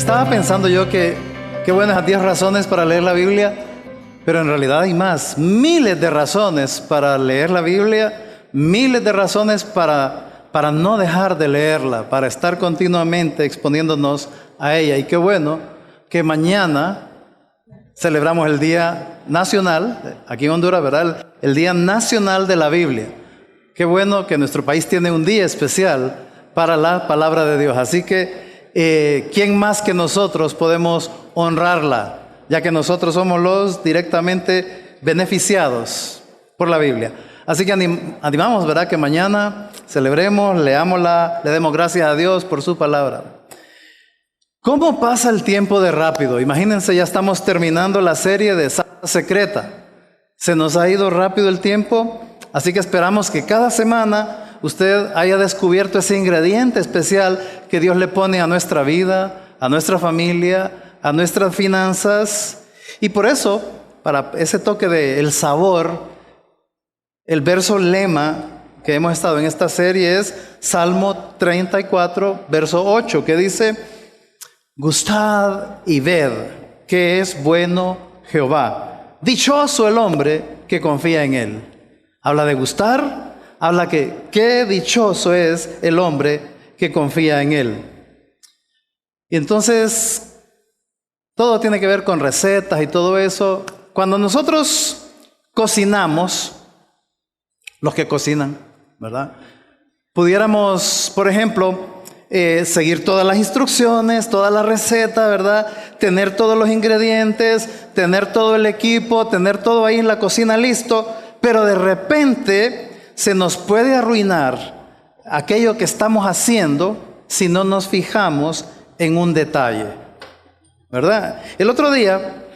Estaba pensando yo que qué buenas 10 razones para leer la Biblia, pero en realidad hay más, miles de razones para leer la Biblia, miles de razones para no dejar de leerla, para estar continuamente exponiéndonos a ella. Y qué bueno que mañana celebramos el Día Nacional, aquí en Honduras, ¿verdad? El Día Nacional de la Biblia. Qué bueno que nuestro país tiene un día especial para la palabra de Dios. Así que, ¿quién más que nosotros podemos honrarla? Ya que nosotros somos los directamente beneficiados por la Biblia. Así que animamos, ¿verdad? Que mañana celebremos, leámosla, le demos gracias a Dios por su palabra. ¿Cómo pasa el tiempo de rápido? Imagínense, ya estamos terminando la serie de Santa Secreta. Se nos ha ido rápido el tiempo, así que esperamos que cada semana usted haya descubierto ese ingrediente especial que Dios le pone a nuestra vida, a nuestra familia, a nuestras finanzas. Y por eso, para ese toque de el sabor, el verso lema que hemos estado en esta serie es Salmo 34, verso 8, que dice: Gustad y ved que es bueno Jehová. Dichoso el hombre que confía en él. Habla de gustar, habla que qué dichoso es el hombre que confía en él. Y entonces, todo tiene que ver con recetas y todo eso. Cuando nosotros cocinamos, los que cocinan, ¿verdad? Pudiéramos, por ejemplo, seguir todas las instrucciones, toda la receta, ¿verdad? Tener todos los ingredientes, tener todo el equipo, tener todo ahí en la cocina listo, pero de repente se nos puede arruinar aquello que estamos haciendo si no nos fijamos en un detalle, ¿verdad? El otro día,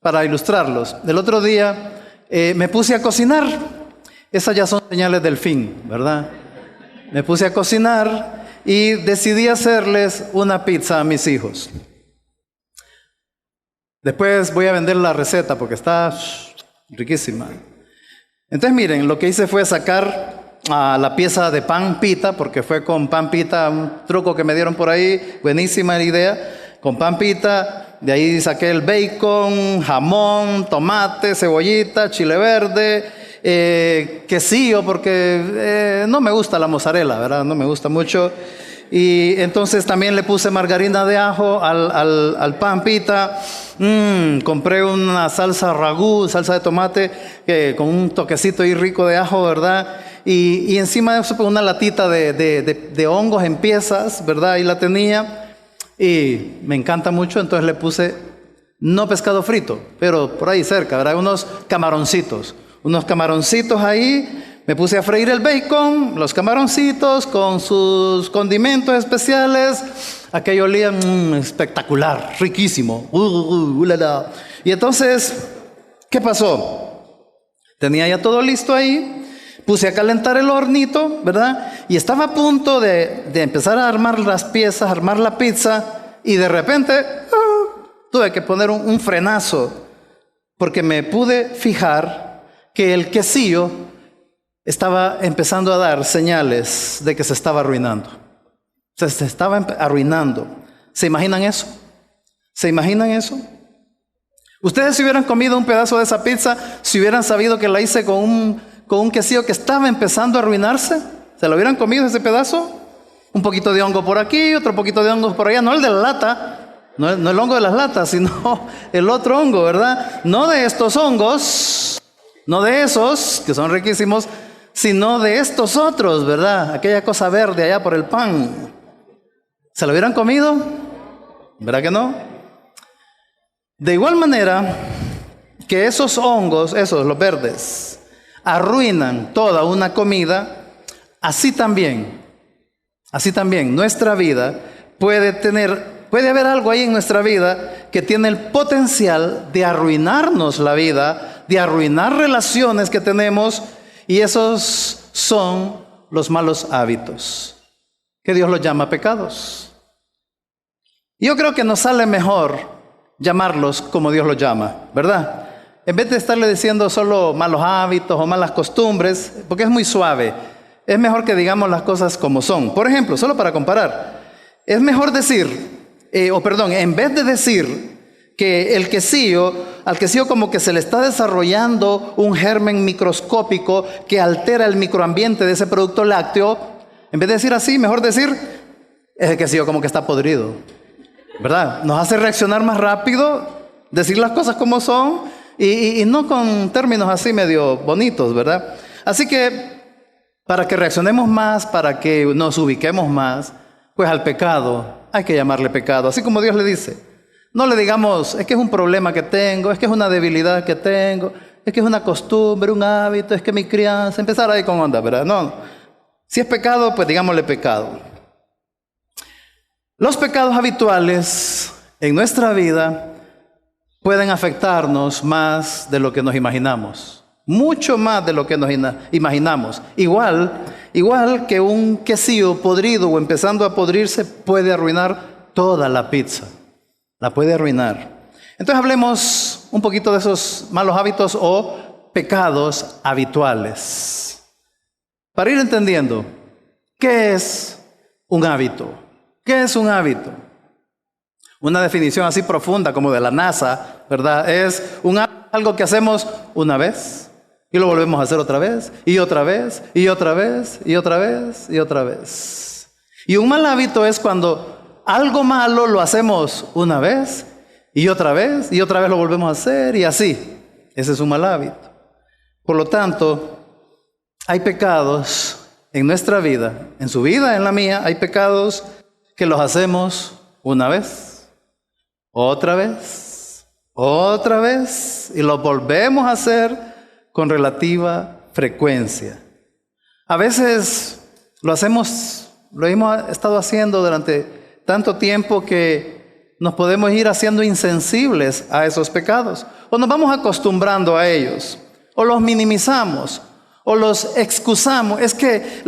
para ilustrarlos, me puse a cocinar. Esas ya son señales del fin, ¿verdad? Me puse a cocinar y decidí hacerles una pizza a mis hijos. Después voy a vender la receta porque está riquísima. Entonces miren, lo que hice fue sacar la pieza de pan pita, porque fue con pan pita, un truco que me dieron por ahí, buenísima la idea, con pan pita. De ahí saqué el bacon, jamón, tomate, cebollita, chile verde, quesillo, porque no me gusta la mozzarella, ¿verdad? No me gusta mucho. Y entonces también le puse margarina de ajo al pan pita. Compré una salsa ragú, salsa de tomate, con un toquecito ahí rico de ajo, ¿verdad? Y encima de eso una latita de hongos en piezas, ¿verdad? Ahí la tenía. Y me encanta mucho, entonces le puse, no pescado frito, pero por ahí cerca, ¿verdad? Unos camaroncitos ahí. Me puse a freír el bacon, los camaroncitos con sus condimentos especiales. Aquello olía espectacular, riquísimo. Y entonces, ¿qué pasó? Tenía ya todo listo ahí. Puse a calentar el hornito, ¿verdad? Y estaba a punto de empezar a armar las piezas, armar la pizza. Y de repente, tuve que poner un frenazo, porque me pude fijar que el quesillo estaba empezando a dar señales de que se estaba arruinando. Se estaba arruinando. ¿Se imaginan eso? ¿Se imaginan eso? Ustedes, si hubieran comido un pedazo de esa pizza, si hubieran sabido que la hice con un quesillo que estaba empezando a arruinarse, ¿se lo hubieran comido ese pedazo? Un poquito de hongo por aquí, otro poquito de hongo por allá, no el de la lata, no el hongo de las latas, sino el otro hongo, ¿verdad? No de estos hongos, no de esos, que son riquísimos, sino de estos otros, ¿verdad? Aquella cosa verde allá por el pan. ¿Se lo hubieran comido? ¿Verdad que no? De igual manera que esos hongos, los verdes, arruinan toda una comida, así también nuestra vida puede haber algo ahí en nuestra vida que tiene el potencial de arruinarnos la vida, de arruinar relaciones que tenemos. Y esos son los malos hábitos, que Dios los llama pecados. Yo creo que nos sale mejor llamarlos como Dios los llama, ¿verdad? En vez de estarle diciendo solo malos hábitos o malas costumbres, porque es muy suave, es mejor que digamos las cosas como son. Por ejemplo, solo para comparar, es mejor decir en vez de decir que al quesillo como que se le está desarrollando un germen microscópico que altera el microambiente de ese producto lácteo, en vez de decir así, mejor decir, ese quesillo como que está podrido, ¿verdad? Nos hace reaccionar más rápido, decir las cosas como son y no con términos así medio bonitos, ¿verdad? Así que para que reaccionemos más, para que nos ubiquemos más, pues al pecado hay que llamarle pecado, así como Dios le dice. No le digamos, es que es un problema que tengo, es que es una debilidad que tengo, es que es una costumbre, un hábito, es que mi crianza, empezar ahí con onda, ¿verdad? No, si es pecado, pues digámosle pecado. Los pecados habituales en nuestra vida pueden afectarnos más de lo que nos imaginamos, mucho más de lo que nos imaginamos. Igual que un quesillo podrido o empezando a podrirse puede arruinar toda la pizza. La puede arruinar. Entonces hablemos un poquito de esos malos hábitos o pecados habituales. Para ir entendiendo, ¿qué es un hábito? ¿Qué es un hábito? Una definición así profunda como de la NASA, ¿verdad? Es algo que hacemos una vez y lo volvemos a hacer otra vez y otra vez y otra vez y otra vez y otra vez. Y un mal hábito es cuando algo malo lo hacemos una vez y otra vez lo volvemos a hacer y así. Ese es un mal hábito. Por lo tanto, hay pecados en nuestra vida, en su vida, en la mía, hay pecados que los hacemos una vez, otra vez y los volvemos a hacer con relativa frecuencia. A veces lo hemos estado haciendo durante tanto tiempo que nos podemos ir haciendo insensibles a esos pecados, o nos vamos acostumbrando a ellos, o los minimizamos, o los excusamos. Es que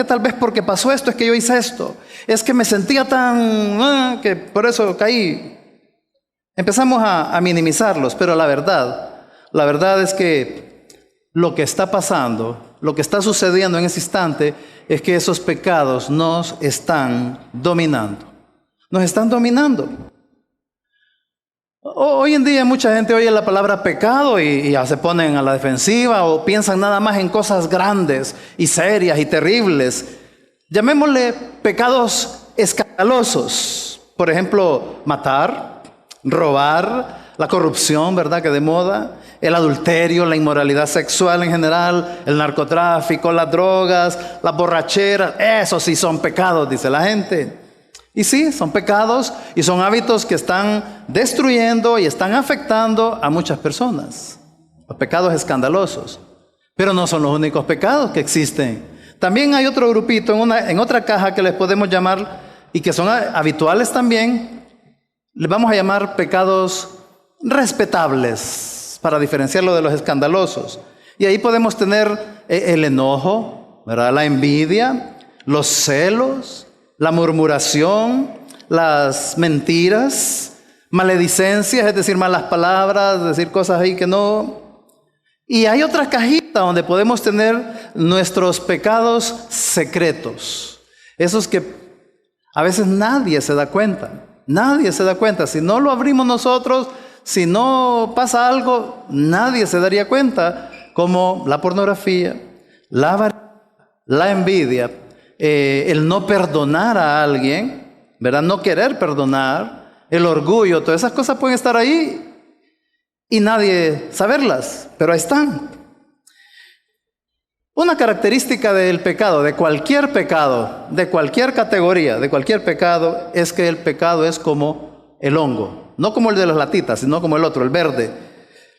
tal vez porque pasó esto, es que yo hice esto, es que me sentía que por eso caí. Empezamos a minimizarlos, pero la verdad es que lo que está pasando, lo que está sucediendo en ese instante, es que esos pecados nos están dominando. Nos están dominando. Hoy en día mucha gente oye la palabra pecado y ya se ponen a la defensiva o piensan nada más en cosas grandes y serias y terribles. Llamémosle pecados escandalosos. Por ejemplo, matar, robar, la corrupción, ¿verdad? Que de moda, el adulterio, la inmoralidad sexual en general, el narcotráfico, las drogas, las borracheras. Esos sí son pecados, dice la gente. Y sí, son pecados y son hábitos que están destruyendo y están afectando a muchas personas. Los pecados escandalosos. Pero no son los únicos pecados que existen. También hay otro grupito en otra caja que les podemos llamar, y que son habituales también, les vamos a llamar pecados respetables, para diferenciarlo de los escandalosos. Y ahí podemos tener el enojo, ¿verdad? La envidia, los celos, la murmuración, las mentiras, maledicencias, es decir, malas palabras, decir cosas ahí que no. Y hay otra cajita donde podemos tener nuestros pecados secretos. Esos que a veces nadie se da cuenta. Nadie se da cuenta. Si no lo abrimos nosotros, si no pasa algo, nadie se daría cuenta, como la pornografía, la envidia, el no perdonar a alguien, ¿verdad? No querer perdonar, el orgullo, todas esas cosas pueden estar ahí y nadie saberlas, pero ahí están. Una característica del pecado, de cualquier categoría, de cualquier pecado, es que el pecado es como el hongo, no como el de las latitas, sino como el otro, el verde.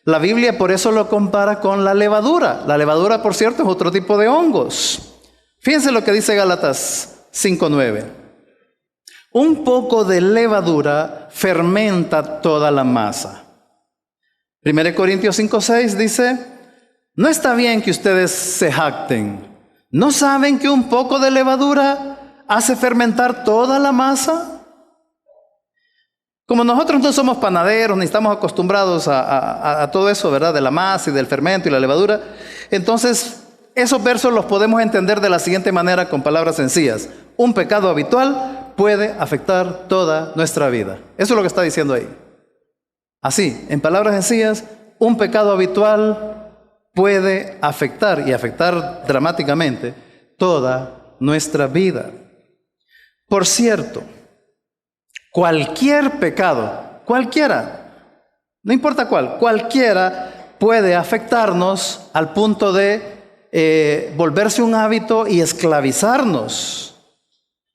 La Biblia por eso lo compara con la levadura. La levadura, por cierto, es otro tipo de hongos. Fíjense lo que dice Gálatas 5:9. Un poco de levadura fermenta toda la masa. 1 Corintios 5:6 dice: no está bien que ustedes se jacten. ¿No saben que un poco de levadura hace fermentar toda la masa? Como nosotros no somos panaderos, ni estamos acostumbrados a todo eso, ¿verdad? De la masa y del fermento y la levadura. Entonces, esos versos los podemos entender de la siguiente manera con palabras sencillas. Un pecado habitual puede afectar toda nuestra vida. Eso es lo que está diciendo ahí. Así, en palabras sencillas, un pecado habitual puede afectar, y afectar dramáticamente, toda nuestra vida. Por cierto, cualquier pecado, cualquiera, no importa cuál, cualquiera puede afectarnos al punto de volverse un hábito y esclavizarnos.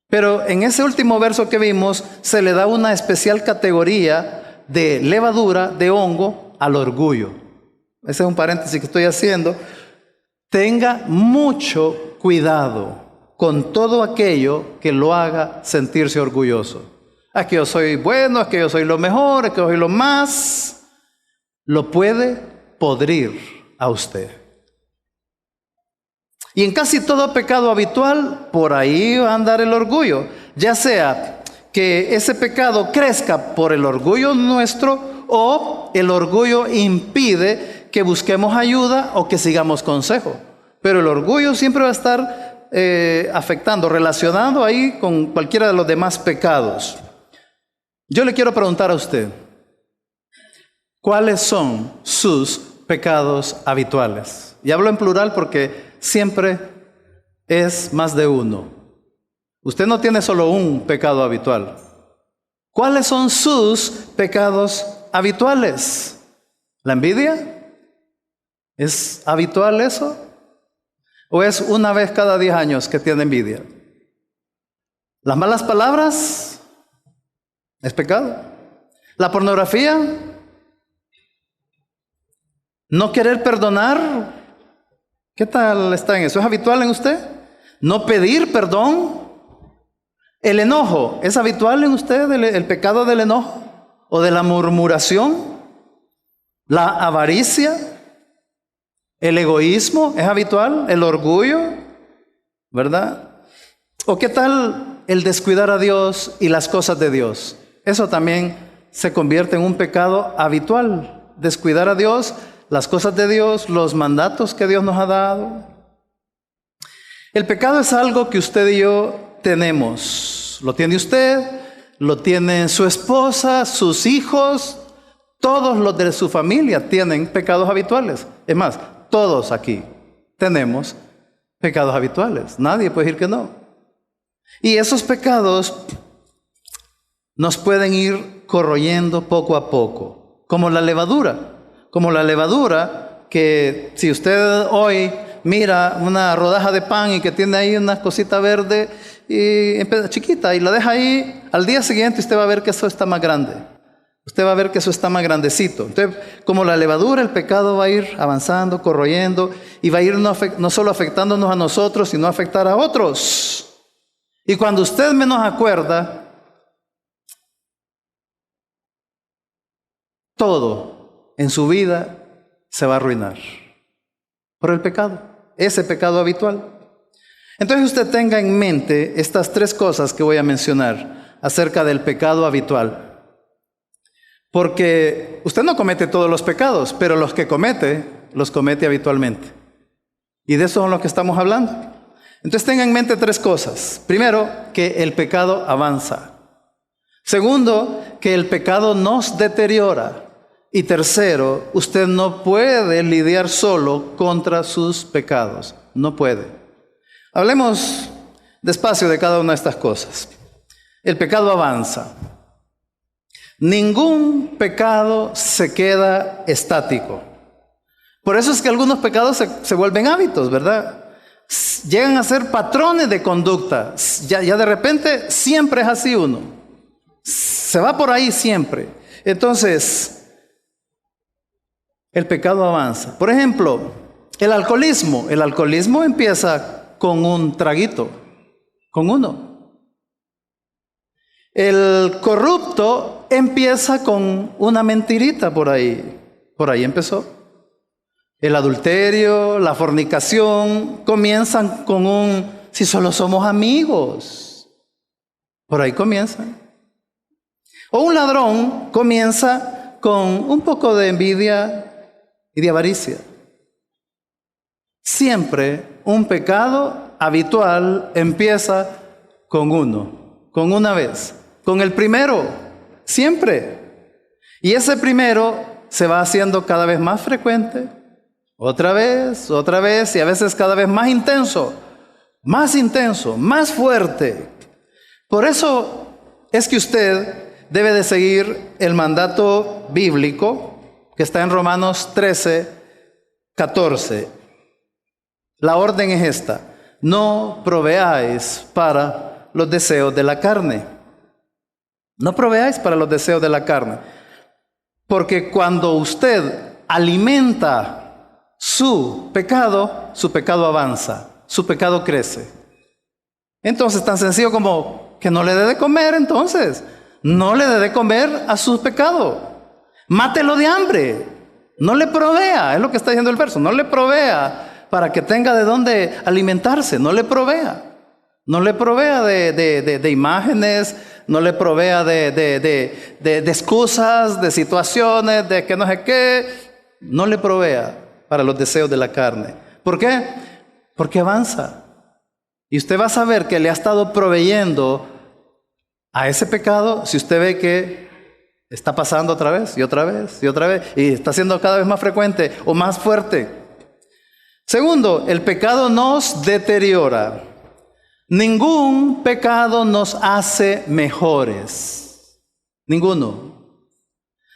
Pero en ese último verso que vimos, se le da una especial categoría de levadura, de hongo, al orgullo. Ese es un paréntesis que estoy haciendo. Tenga mucho cuidado con todo aquello que lo haga sentirse orgulloso. Es que yo soy bueno, es que yo soy lo mejor, es que yo soy lo más. Lo puede podrir a usted. Y en casi todo pecado habitual, por ahí va a andar el orgullo. Ya sea que ese pecado crezca por el orgullo nuestro, o el orgullo impide que busquemos ayuda o que sigamos consejo. Pero el orgullo siempre va a estar afectando, relacionado ahí con cualquiera de los demás pecados. Yo le quiero preguntar a usted, ¿cuáles son sus pecados habituales? Y hablo en plural porque siempre es más de uno. Usted no tiene solo un pecado habitual. ¿Cuáles son sus pecados habituales? ¿La envidia? ¿Es habitual eso? ¿O es una vez cada 10 años que tiene envidia? ¿Las malas palabras? ¿Es pecado? ¿La pornografía? ¿No querer perdonar? ¿Qué tal está en eso? ¿Es habitual en usted? ¿No pedir perdón? ¿El enojo? ¿Es habitual en usted el pecado del enojo? ¿O de la murmuración? ¿La avaricia? ¿El egoísmo? ¿Es habitual? ¿El orgullo? ¿Verdad? ¿O qué tal el descuidar a Dios y las cosas de Dios? Eso también se convierte en un pecado habitual. Descuidar a Dios, las cosas de Dios, los mandatos que Dios nos ha dado. El pecado es algo que usted y yo tenemos. Lo tiene usted, lo tiene su esposa, sus hijos, todos los de su familia tienen pecados habituales. Es más, todos aquí tenemos pecados habituales. Nadie puede decir que no. Y esos pecados nos pueden ir corroyendo poco a poco, como la levadura. Como la levadura que si usted hoy mira una rodaja de pan y que tiene ahí una cosita verde y chiquita y la deja ahí, al día siguiente usted va a ver que eso está más grande. Usted va a ver que eso está más grandecito. Entonces, como la levadura, el pecado va a ir avanzando, corroyendo y va a ir no solo afectándonos a nosotros, sino a afectar a otros. Y cuando usted menos acuerda, todo en su vida se va a arruinar por el pecado, ese pecado habitual. Entonces usted tenga en mente estas 3 cosas que voy a mencionar acerca del pecado habitual. Porque usted no comete todos los pecados, pero los que comete, los comete habitualmente. Y de eso es lo que estamos hablando. Entonces tenga en mente 3 cosas. Primero, que el pecado avanza. Segundo, que el pecado nos deteriora. Y tercero, usted no puede lidiar solo contra sus pecados. No puede. Hablemos despacio de cada una de estas cosas. El pecado avanza. Ningún pecado se queda estático. Por eso es que algunos pecados se vuelven hábitos, ¿verdad? Llegan a ser patrones de conducta. Ya de repente siempre es así uno. Se va por ahí siempre. Entonces, el pecado avanza. Por ejemplo, el alcoholismo. El alcoholismo empieza con un traguito, con uno. El corrupto empieza con una mentirita por ahí. Por ahí empezó. El adulterio, la fornicación, comienzan con un, si solo somos amigos. Por ahí comienzan. O un ladrón comienza con un poco de envidia y de avaricia. Siempre un pecado habitual empieza con uno. con una vez, con el primero, siempre. Y ese primero se va haciendo cada vez más frecuente, otra vez, y a veces cada vez más intenso, más fuerte. Por eso es que usted debe de seguir el mandato bíblico que está en Romanos 13:14. La orden es esta: no proveáis para los deseos de la carne. No proveáis para los deseos de la carne. Porque cuando usted alimenta su pecado avanza, su pecado crece. Entonces, tan sencillo como que no le dé de comer, entonces. No le dé de comer a su pecado. Mátelo de hambre. No le provea, es lo que está diciendo el verso. No le provea para que tenga de dónde alimentarse. No le provea. No le provea de imágenes. No le provea de excusas, de situaciones, de que no sé qué. No le provea para los deseos de la carne. ¿Por qué? Porque avanza. Y usted va a saber que le ha estado proveyendo a ese pecado si usted ve que está pasando otra vez y otra vez y otra vez y está siendo cada vez más frecuente o más fuerte. Segundo, el pecado nos deteriora. Ningún pecado nos hace mejores. Ninguno.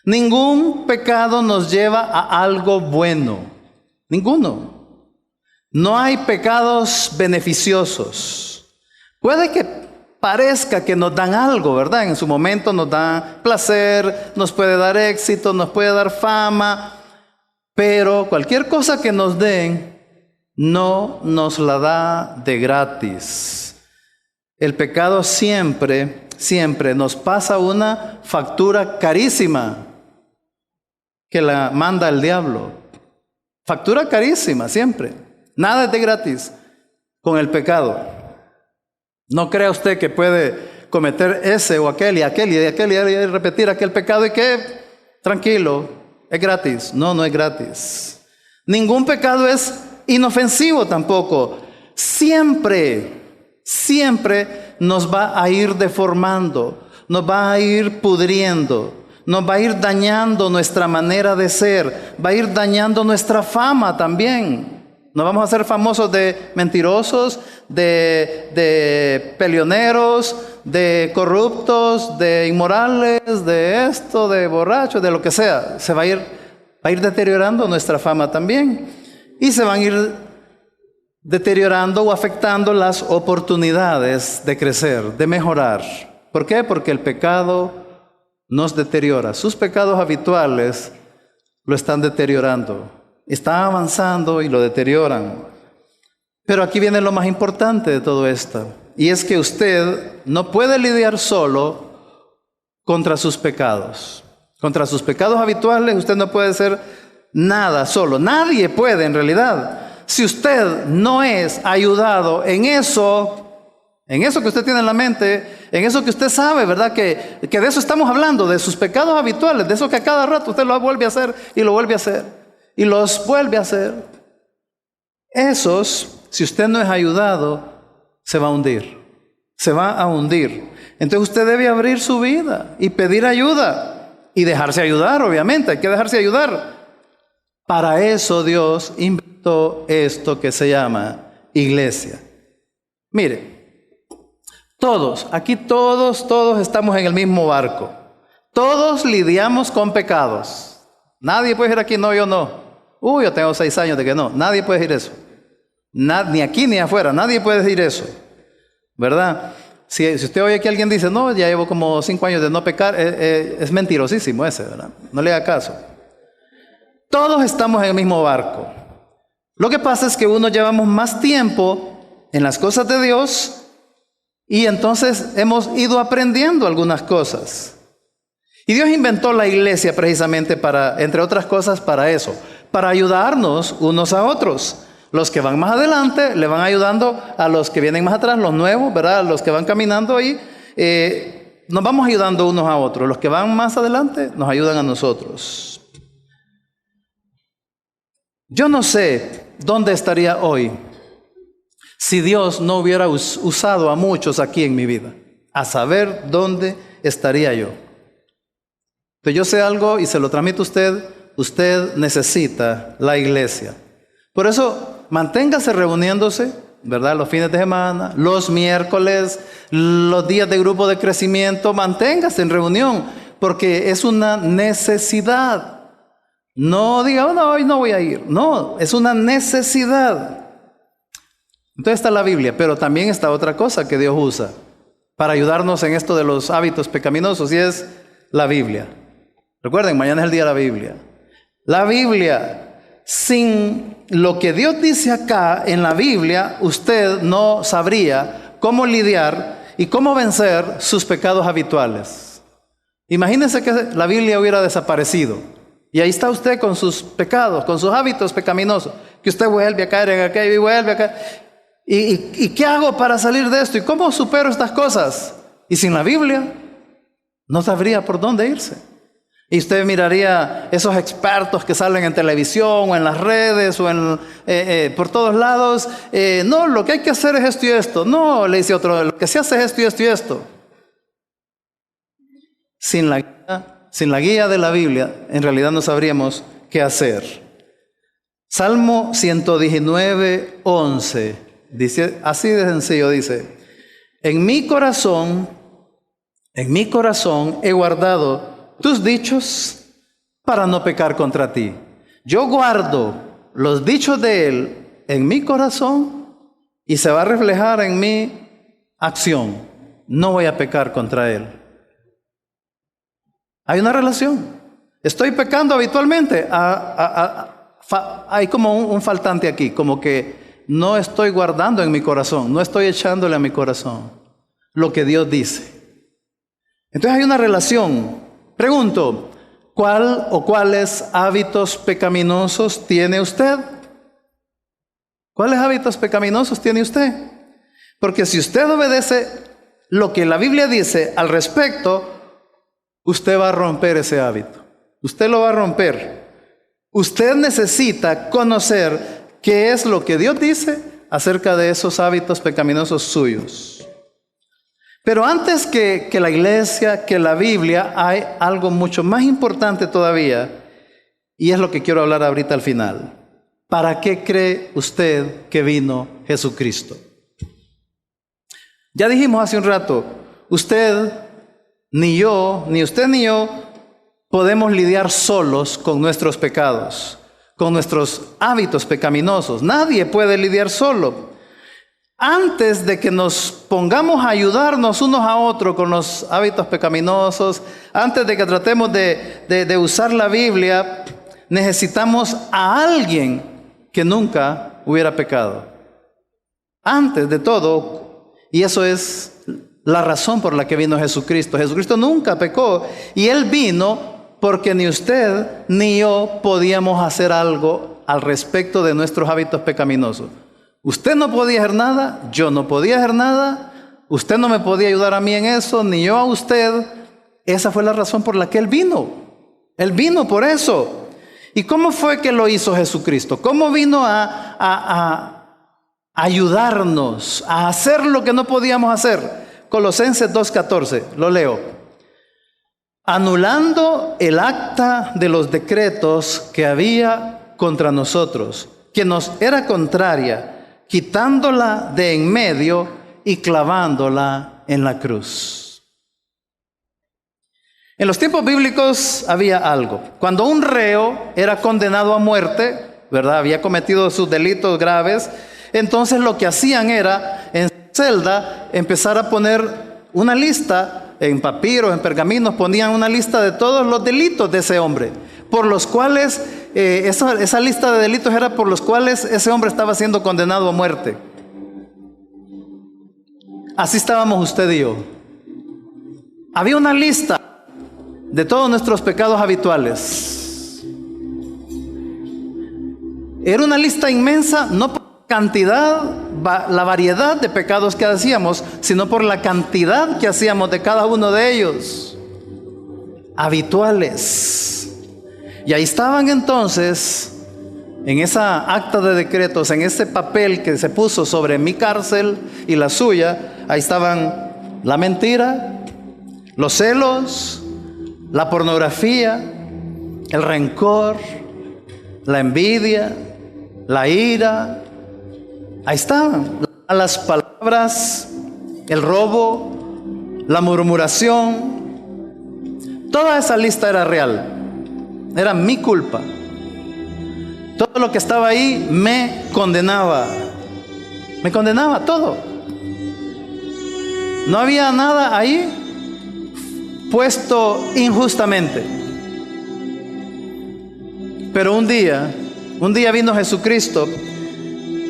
Ningún pecado nos lleva a algo bueno. Ninguno. No hay pecados beneficiosos. Puede que parezca que nos dan algo, ¿verdad? En su momento nos da placer, nos puede dar éxito, nos puede dar fama, pero cualquier cosa que nos den no nos la da de gratis. El pecado siempre nos pasa una factura carísima que la manda el diablo. Factura carísima siempre. Nada es de gratis con el pecado. No crea usted que puede cometer ese o aquel y repetir aquel pecado y que tranquilo, es gratis. No, no es gratis. Ningún pecado es inofensivo tampoco. Siempre nos va a ir deformando, nos va a ir pudriendo, nos va a ir dañando nuestra manera de ser, va a ir dañando nuestra fama también. Nos vamos a hacer famosos de mentirosos, de peleoneros, de corruptos, de inmorales, de esto, de borrachos, de lo que sea. Se va a ir deteriorando nuestra fama también. Y se van a ir deteriorando o afectando las oportunidades de crecer, de mejorar. ¿Por qué? Porque el pecado nos deteriora. Sus pecados habituales lo están deteriorando. Está avanzando y lo deterioran. Pero aquí viene lo más importante de todo esto. Y es que usted no puede lidiar solo contra sus pecados. Contra sus pecados habituales usted no puede hacer nada solo. Nadie puede en realidad. Si usted no es ayudado en eso que usted tiene en la mente, en eso que usted sabe, ¿verdad? Que de eso estamos hablando, de sus pecados habituales, de eso que a cada rato usted lo vuelve a hacer y lo vuelve a hacer. Y los vuelve a hacer. Esos, si usted no es ayudado, se va a hundir. Se va a hundir. Entonces usted debe abrir su vida y pedir ayuda. Y dejarse ayudar, obviamente. Hay que dejarse ayudar. Para eso Dios inventó esto que se llama iglesia. Mire, aquí todos estamos en el mismo barco. Todos lidiamos con pecados. Nadie puede decir aquí, no, yo no. Yo tengo 6 años de que no. Nadie puede decir eso. Ni aquí ni afuera. Nadie puede decir eso. ¿Verdad? Si usted oye que alguien dice, no, ya llevo como 5 años de no pecar, es mentirosísimo ese, ¿verdad? No le haga caso. Todos estamos en el mismo barco. Lo que pasa es que unos llevamos más tiempo en las cosas de Dios y entonces hemos ido aprendiendo algunas cosas. Y Dios inventó la iglesia precisamente para, entre otras cosas, para eso, para ayudarnos unos a otros. Los que van más adelante le van ayudando a los que vienen más atrás, los nuevos, ¿verdad? Los que van caminando ahí, nos vamos ayudando unos a otros. Los que van más adelante nos ayudan a nosotros. Yo no sé dónde estaría hoy si Dios no hubiera usado a muchos aquí en mi vida. a saber dónde estaría yo. Entonces yo sé algo y se lo transmito a usted. Usted necesita la iglesia. Por eso, manténgase reuniéndose, ¿verdad? Los fines de semana, los miércoles, los días de grupo de crecimiento, manténgase en reunión, porque es una necesidad. No diga, oh, no, hoy no voy a ir. No, es una necesidad. Entonces está la Biblia, pero también está otra cosa que Dios usa para ayudarnos en esto de los hábitos pecaminosos, y es la Biblia. Recuerden, mañana es el día de la Biblia. La Biblia, sin lo que Dios dice acá en la Biblia, usted no sabría cómo lidiar y cómo vencer sus pecados habituales. Imagínense que la Biblia hubiera desaparecido y ahí está usted con sus pecados, con sus hábitos pecaminosos, que usted vuelve a caer en aquello y vuelve a caer. ¿Y qué hago para salir de esto? ¿Y cómo supero estas cosas? Y sin la Biblia no sabría por dónde irse. Y usted miraría esos expertos que salen en televisión o en las redes o por todos lados. No, lo que hay que hacer es esto y esto. No, le dice otro, lo que se hace es esto y esto y esto. Sin la guía de la Biblia, en realidad no sabríamos qué hacer. Salmo 119, 11, dice, así de sencillo, dice: en mi corazón he guardado tus dichos para no pecar contra ti. Yo guardo los dichos de Él en mi corazón y se va a reflejar en mi acción. No voy a pecar contra Él. Hay una relación. Estoy pecando habitualmente. Hay como un faltante aquí, como que no estoy guardando en mi corazón, no estoy echándole a mi corazón lo que Dios dice. Entonces hay una relación. Pregunto, ¿cuál o cuáles hábitos pecaminosos tiene usted? ¿Cuáles hábitos pecaminosos tiene usted? Porque si usted obedece lo que la Biblia dice al respecto, usted va a romper ese hábito. Usted lo va a romper. Usted necesita conocer qué es lo que Dios dice acerca de esos hábitos pecaminosos suyos. Pero antes que la iglesia, que la Biblia, hay algo mucho más importante todavía, y es lo que quiero hablar ahorita al final. ¿Para qué cree usted que vino Jesucristo? Ya dijimos hace un rato, usted, ni yo, ni usted ni yo, podemos lidiar solos con nuestros pecados, con nuestros hábitos pecaminosos. Nadie puede lidiar solo. Antes de que nos pongamos a ayudarnos unos a otros con los hábitos pecaminosos, antes de que tratemos de usar la Biblia, necesitamos a alguien que nunca hubiera pecado. Antes de todo, y eso es la razón por la que vino Jesucristo. Jesucristo nunca pecó y Él vino porque ni usted ni yo podíamos hacer algo al respecto de nuestros hábitos pecaminosos. Usted no podía hacer nada, yo no podía hacer nada, usted no me podía ayudar a mí en eso, ni yo a usted. Esa fue la razón por la que Él vino. Él vino por eso. ¿Y cómo fue que lo hizo Jesucristo? ¿Cómo vino a ayudarnos a hacer lo que no podíamos hacer? Colosenses 2:14, lo leo. Anulando el acta de los decretos que había contra nosotros, que nos era contraria, quitándola de en medio y clavándola en la cruz. En los tiempos bíblicos había algo. Cuando un reo era condenado a muerte, ¿verdad? Había cometido sus delitos graves, entonces lo que hacían era, en su celda, empezar a poner una lista, en papiros, en pergaminos, ponían una lista de todos los delitos de ese hombre, por los cuales, esa lista de delitos era por los cuales ese hombre estaba siendo condenado a muerte. Así estábamos usted y yo. Había una lista de todos nuestros pecados habituales. Era una lista inmensa, no por cantidad, la variedad de pecados que hacíamos, sino por la cantidad que hacíamos de cada uno de ellos, habituales. Y ahí estaban entonces, en esa acta de decretos, en ese papel que se puso sobre mi cárcel y la suya, ahí estaban la mentira, los celos, la pornografía, el rencor, la envidia, la ira. Ahí estaban las malas palabras, el robo, la murmuración. Toda esa lista era real, era mi culpa. Todo lo que estaba ahí me condenaba todo. No había nada ahí puesto injustamente. Pero un día vino Jesucristo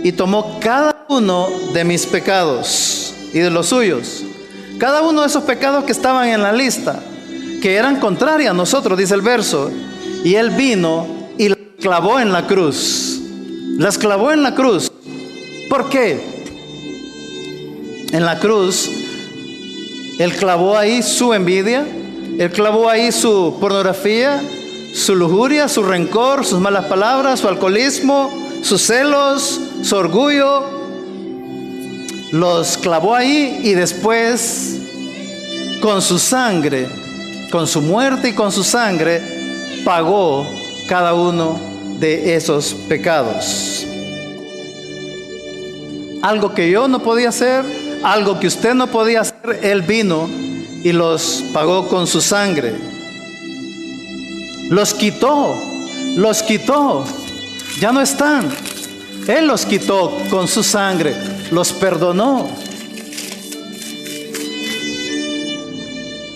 y tomó cada uno de mis pecados y de los suyos. Cada uno de esos pecados que estaban en la lista, que eran contrarias a nosotros, dice el verso. Y Él vino y las clavó en la cruz. Las clavó en la cruz. ¿Por qué? En la cruz, Él clavó ahí su envidia, Él clavó ahí su pornografía, su lujuria, su rencor, sus malas palabras, su alcoholismo, sus celos, su orgullo. Los clavó ahí y después, con su sangre, con su muerte y con su sangre, pagó cada uno de esos pecados. Algo que yo no podía hacer, algo que usted no podía hacer, Él vino y los pagó con su sangre. Los quitó, ya no están. Él los quitó con su sangre, los perdonó.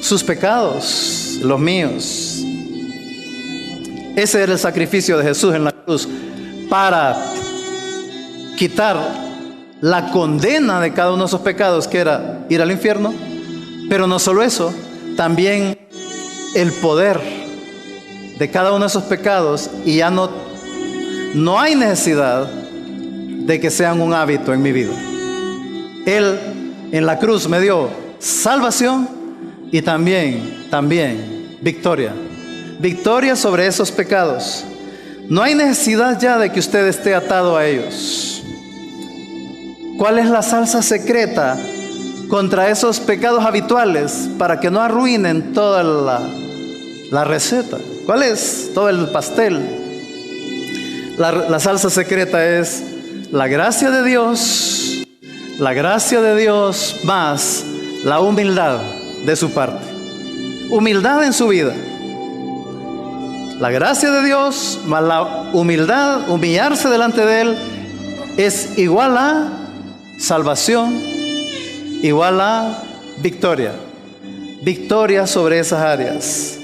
Sus pecados, los míos. Ese era el sacrificio de Jesús en la cruz para quitar la condena de cada uno de esos pecados, que era ir al infierno. Pero no solo eso, también el poder de cada uno de esos pecados, y ya no hay necesidad de que sean un hábito en mi vida. Él en la cruz me dio salvación y también victoria sobre esos pecados. No hay necesidad ya de que usted esté atado a ellos. ¿Cuál es la salsa secreta contra esos pecados habituales para que no arruinen toda la receta? ¿Cuál es todo el pastel? La salsa secreta es la gracia de Dios más la humildad de su parte. Humildad en su vida. La gracia de Dios más la humildad, humillarse delante de Él, es igual a salvación, igual a victoria. Victoria sobre esas áreas.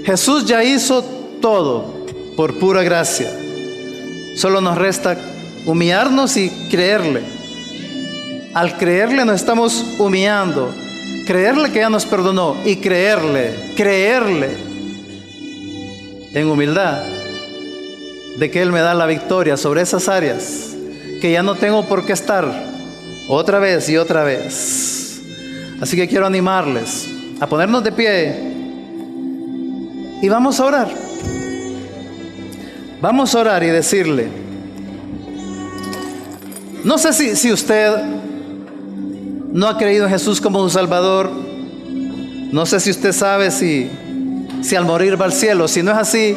Jesús ya hizo todo por pura gracia. Solo nos resta humillarnos y creerle. Al creerle nos estamos humillando. Creerle que ya nos perdonó y creerle en humildad de que Él me da la victoria sobre esas áreas que ya no tengo por qué estar otra vez y otra vez. Así que quiero animarles a ponernos de pie y vamos a orar. Vamos a orar y decirle, no sé si usted no ha creído en Jesús como un Salvador. No sé si usted sabe si al morir va al cielo. Si no es así,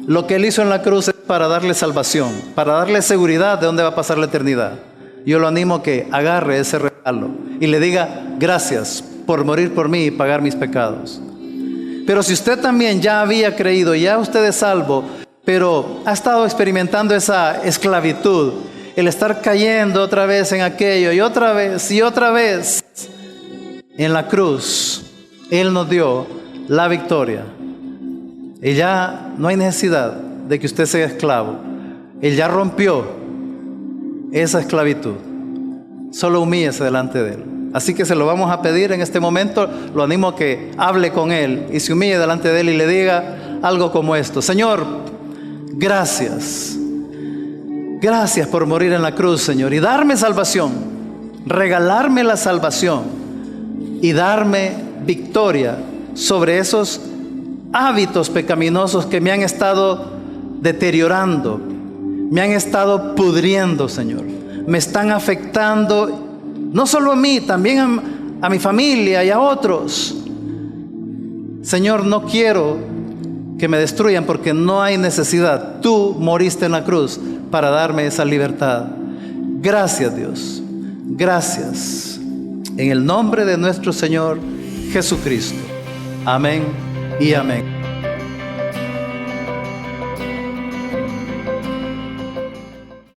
lo que Él hizo en la cruz es para darle salvación, para darle seguridad de dónde va a pasar la eternidad. Yo lo animo a que agarre ese regalo y le diga gracias por morir por mí y pagar mis pecados. Pero si usted también ya había creído, ya usted es salvo, pero ha estado experimentando esa esclavitud, el estar cayendo otra vez en aquello y otra vez en la cruz, Él nos dio la victoria. Y ya no hay necesidad de que usted sea esclavo. Él ya rompió esa esclavitud. Solo humíllese delante de Él. Así que se lo vamos a pedir en este momento. Lo animo a que hable con Él y se humille delante de Él y le diga algo como esto: Señor, gracias. Gracias por morir en la cruz, Señor, y darme salvación, regalarme la salvación y darme victoria sobre esos hábitos pecaminosos que me han estado deteriorando, me han estado pudriendo, Señor. Me están afectando no solo a mí, también a mi familia y a otros. Señor, no quiero que me destruyan porque no hay necesidad. Tú moriste en la cruz para darme esa libertad. Gracias, Dios. Gracias. En el nombre de nuestro Señor Jesucristo. Amén y amén.